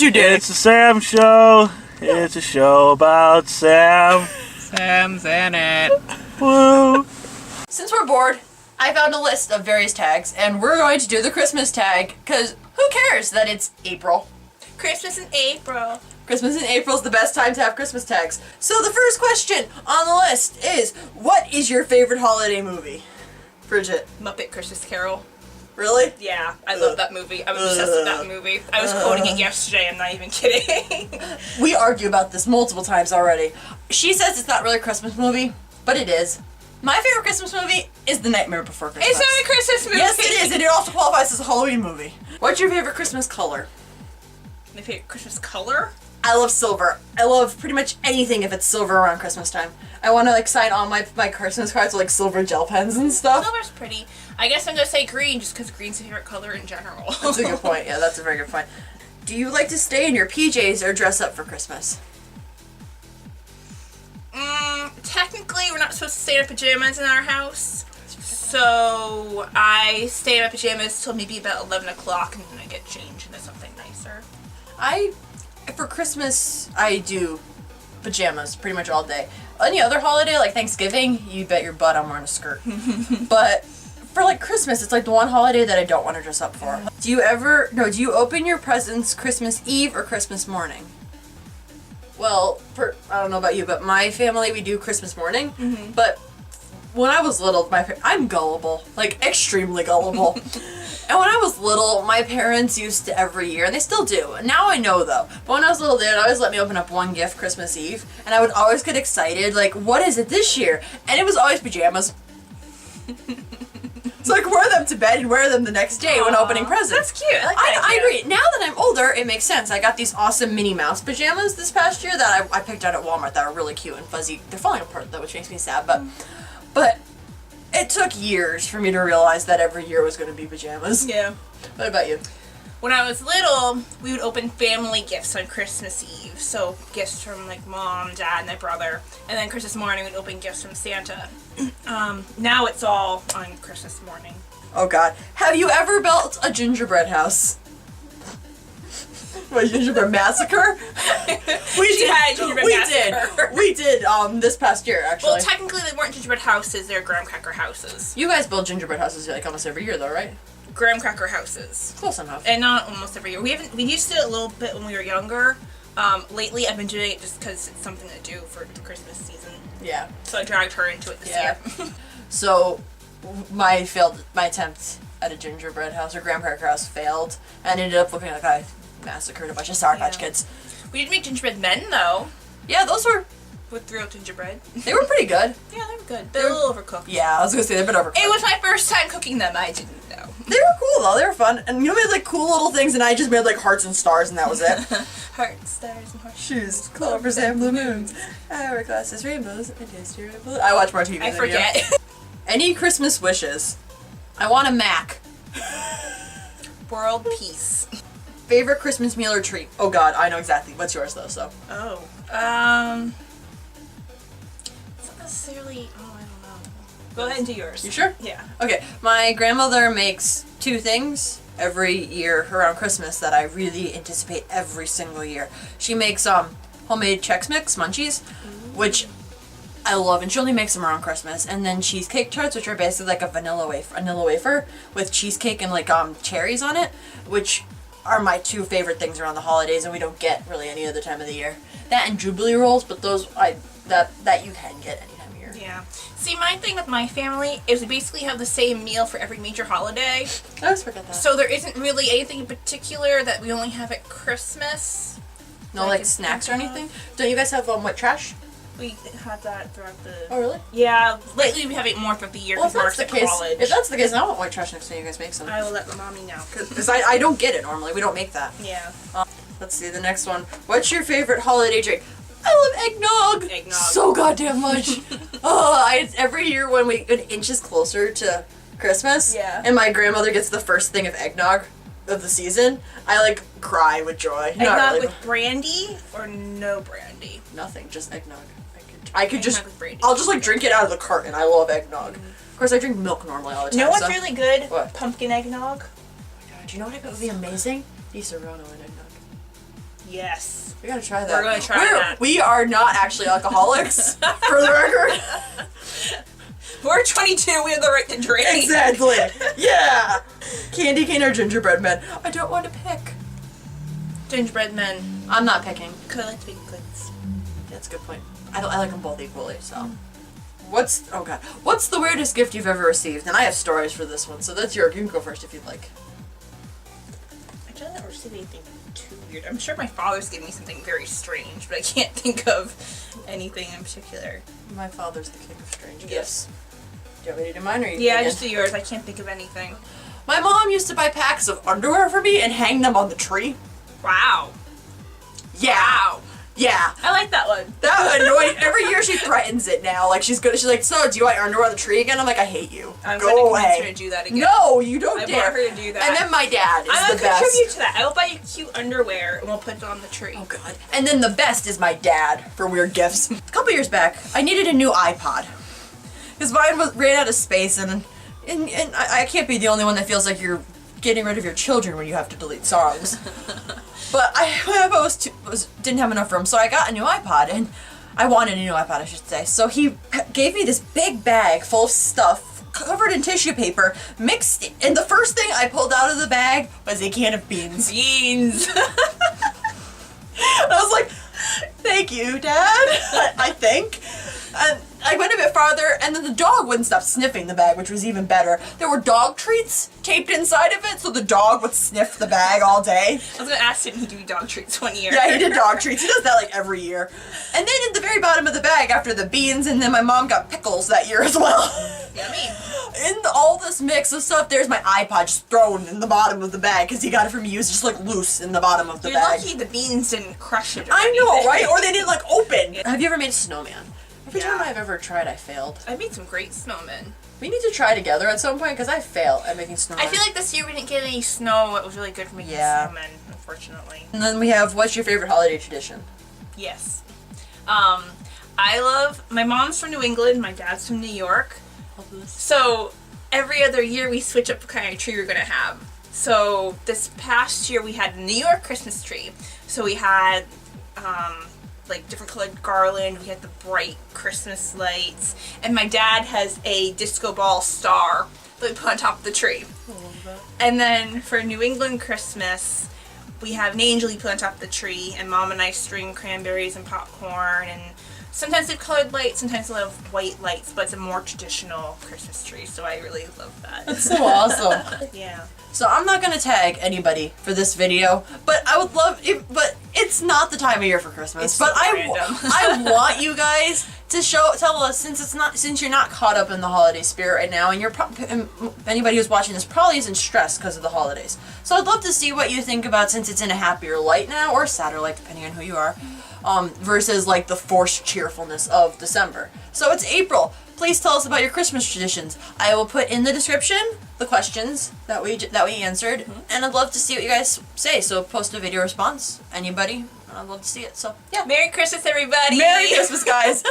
you did. It's the Sam Show. It's a show about Sam. Sam's in it. Woo. Since we're bored, I found a list of various tags, and we're going to do the Christmas tag, because who cares that it's April? Christmas in April. Christmas in April is the best time to have Christmas tags. So the first question on the list is, what is your favorite holiday movie? Bridget. Muppet Christmas Carol. Really? Yeah, I love that movie. I'm obsessed with that movie. I was quoting it yesterday, I'm not even kidding. We argue about this multiple times already. She says it's not really a Christmas movie, but it is. My favorite Christmas movie is The Nightmare Before Christmas. It's not a Christmas movie! Yes, it is, and it also qualifies as a Halloween movie. What's your favorite Christmas color? My favorite Christmas color? I love silver. I love pretty much anything if it's silver around Christmas time. I want to like sign all my Christmas cards with like silver gel pens and stuff. Silver's pretty. I guess I'm gonna say green just because green's my favorite color in general. That's a good point. Yeah, that's a very good point. Do you like to stay in your PJs or dress up for Christmas? Technically, we're not supposed to stay in our pajamas in our house. So I stay in my pajamas till maybe about 11 o'clock and then I get changed into something nicer. For Christmas, I do pajamas pretty much all day. Any other holiday, like Thanksgiving, you bet your butt I'm wearing a skirt. But for like Christmas, it's like the one holiday that I don't want to dress up for. Do you open your presents Christmas Eve or Christmas morning? Well, I don't know about you, but my family, we do Christmas morning. Mm-hmm. But when I was little, I'm gullible, like extremely gullible. And when I was little, my parents used to every year, and they still do. Now I know though, but when I was little, they'd always let me open up one gift Christmas Eve, and I would always get excited, like, what is it this year? And it was always pajamas. So I could wear them to bed and wear them the next day when opening presents. That's cute. I like that I idea. agree. Now that I'm older, it makes sense. I got these awesome Minnie Mouse pajamas this past year that I picked out at Walmart that are really cute and fuzzy. They're falling apart though, which makes me sad, but it took years for me to realize that every year was going to be pajamas. Yeah. What about you? When I was little, we would open family gifts on Christmas Eve. So gifts from like mom, dad, and my brother. And then Christmas morning, we'd open gifts from Santa. Now it's all on Christmas morning. Oh God. Have you ever built a gingerbread house? What, gingerbread massacre? We had a gingerbread massacre. We did this past year, actually. Well, technically they weren't gingerbread houses, they're graham cracker houses. You guys build gingerbread houses like almost every year though, right? Graham cracker houses. Close enough. And not almost every year. We used to do it a little bit when we were younger. Lately I've been doing it just because it's something to do for the Christmas season. Yeah. So I dragged her into it this year. So my attempt at a gingerbread house or graham cracker house failed and ended up looking like I massacred a bunch of Sour Patch Kids. We did make gingerbread men though. Yeah, those were... With real gingerbread. They were pretty good. Yeah, they were good. They were a little overcooked. Yeah, I was gonna say they've been overcooked. It was my first time cooking them. I didn't know. They were cool though. They were fun, and you made like cool little things, and I just made like hearts and stars, and that was it. Hearts, stars, and hearts. Shoes, clovers, and blue moons. Hourglasses, rainbows, and tasty rainbows. I watch more TV. I than forget. You. Any Christmas wishes? I want a Mac. World peace. Favorite Christmas meal or treat? Oh God, I know exactly. What's yours though? So. Oh. It's not necessarily. Oh, I don't know. Go ahead and do yours. You sure? Yeah. Okay, my grandmother makes two things every year around Christmas that I really anticipate every single year. She makes homemade Chex Mix munchies, which I love, and she only makes them around Christmas. And then cheesecake tarts, which are basically like a vanilla wafer with cheesecake and like cherries on it, which are my two favorite things around the holidays, and we don't get really any other time of the year. That and Jubilee rolls, but those that you can get any time of year. Yeah. See, my thing with my family is we basically have the same meal for every major holiday. I always forget that. So there isn't really anything in particular that we only have at Christmas. No, like snacks or anything? Don't you guys have white trash? We have that throughout the... Oh, really? Yeah, lately we have it more throughout the year because we're at college. If that's the case, then I want white trash next time you guys make some. I will let my mommy know. Because I don't get it normally. We don't make that. Yeah. Let's see the next one. What's your favorite holiday drink? I love eggnog. Eggnog. So goddamn much. Every year when we get inches closer to Christmas, Yeah. and my grandmother gets the first thing of eggnog of the season, I like cry with joy. Eggnog Not really, with brandy or no brandy? nothing, just eggnog. I could just, Eggnog with brandy. I'll just like drink it out of the carton. I love eggnog. Of course, I drink milk normally all the time. You know what's so. really good? What? Pumpkin eggnog. Do you know what would be amazing? The Serrano and eggnog. Yes. We gotta try that. We're gonna try that. We are not actually alcoholics, for the record. We're 22, we have the right to drink. Exactly. Yeah. Candy cane or gingerbread men? I don't want to pick. Gingerbread Men. I'm not picking. Cause I like to bake goods. That's a good point. I like them both equally, so. What's the weirdest gift you've ever received? And I have stories for this one, so that's you can go first if you'd like. I don't ever receive anything too weird. I'm sure my father's given me something very strange, but I can't think of anything in particular. My father's the king of strange gifts. Yes. Do you want me to do mine or you Yeah, thinking? just do yours. I can't think of anything. My mom used to buy packs of underwear for me and hang them on the tree. Wow. Yeah. Wow. Yeah. I like that one. That annoyed. Every year she threatens it now. Like she's like, so do you want your underwear on the tree again? I'm like, I hate you. I'm Go going to away. convince her to do that again. No, you don't I dare. want her to do that. And then my dad is I'm the going to contribute best. to that. I will buy you cute underwear and we'll put it on the tree. Oh god. And then the best is my dad for weird gifts. A couple years back, I needed a new iPod because mine ran out of space, and I can't be the only one that feels like you're getting rid of your children when you have to delete songs. But I didn't have enough room, so I got a new iPod, and I wanted a new iPod, I should say. So he gave me this big bag full of stuff, covered in tissue paper, mixed, and the first thing I pulled out of the bag was a can of beans. Beans. I was like, thank you, Dad, I think. And I went a bit farther, and then the dog wouldn't stop sniffing the bag, which was even better. There were dog treats taped inside of it, so the dog would sniff the bag all day. I was going to ask, didn't he do dog treats one year? Yeah, he did dog treats. He does that like every year. And then at the very bottom of the bag, after the beans, and then my mom got pickles that year as well. Yummy. In all this mix of stuff, there's my iPod just thrown in the bottom of the bag because he got it from me. It was just like loose in the bottom of the You're bag. lucky the beans didn't crush it. Or I know, anything. right? Or they didn't like open. Have you ever made a snowman? Every Yeah. time I've ever tried, I failed. I made some great snowmen. We need to try together at some point because I fail at making snowmen. I feel like this year we didn't get any snow. It was really good for making Yeah. snowmen, unfortunately. And then we have, what's your favorite holiday tradition? Yes. My mom's from New England, my dad's from New York. So every other year we switch up the kind of tree we're going to have. So this past year we had a New York Christmas tree. So we had like different colored garland, we had the bright Christmas lights, and my dad has a disco ball star that we put on top of the tree. I love that. And then for New England Christmas, we have an angel we put on top of the tree, and Mom and I string cranberries and popcorn, and sometimes they have colored lights, sometimes they have white lights, but it's a more traditional Christmas tree, so I really love that. That's so awesome. Yeah. So I'm not gonna tag anybody for this video, but I would love it. But it's not the time of year for Christmas. It's but so I random. want you guys to tell us since you're not caught up in the holiday spirit right now, and and anybody who's watching this probably isn't stressed because of the holidays. So I'd love to see what you think about, since it's in a happier light now, or sadder light depending on who you are, versus like the forced cheerfulness of December. So it's April. Please tell us about your Christmas traditions. I will put in the description the questions that we answered, and I'd love to see what you guys say. So post a video response, anybody. I'd love to see it. So yeah, Merry Christmas, everybody! Merry Christmas, guys.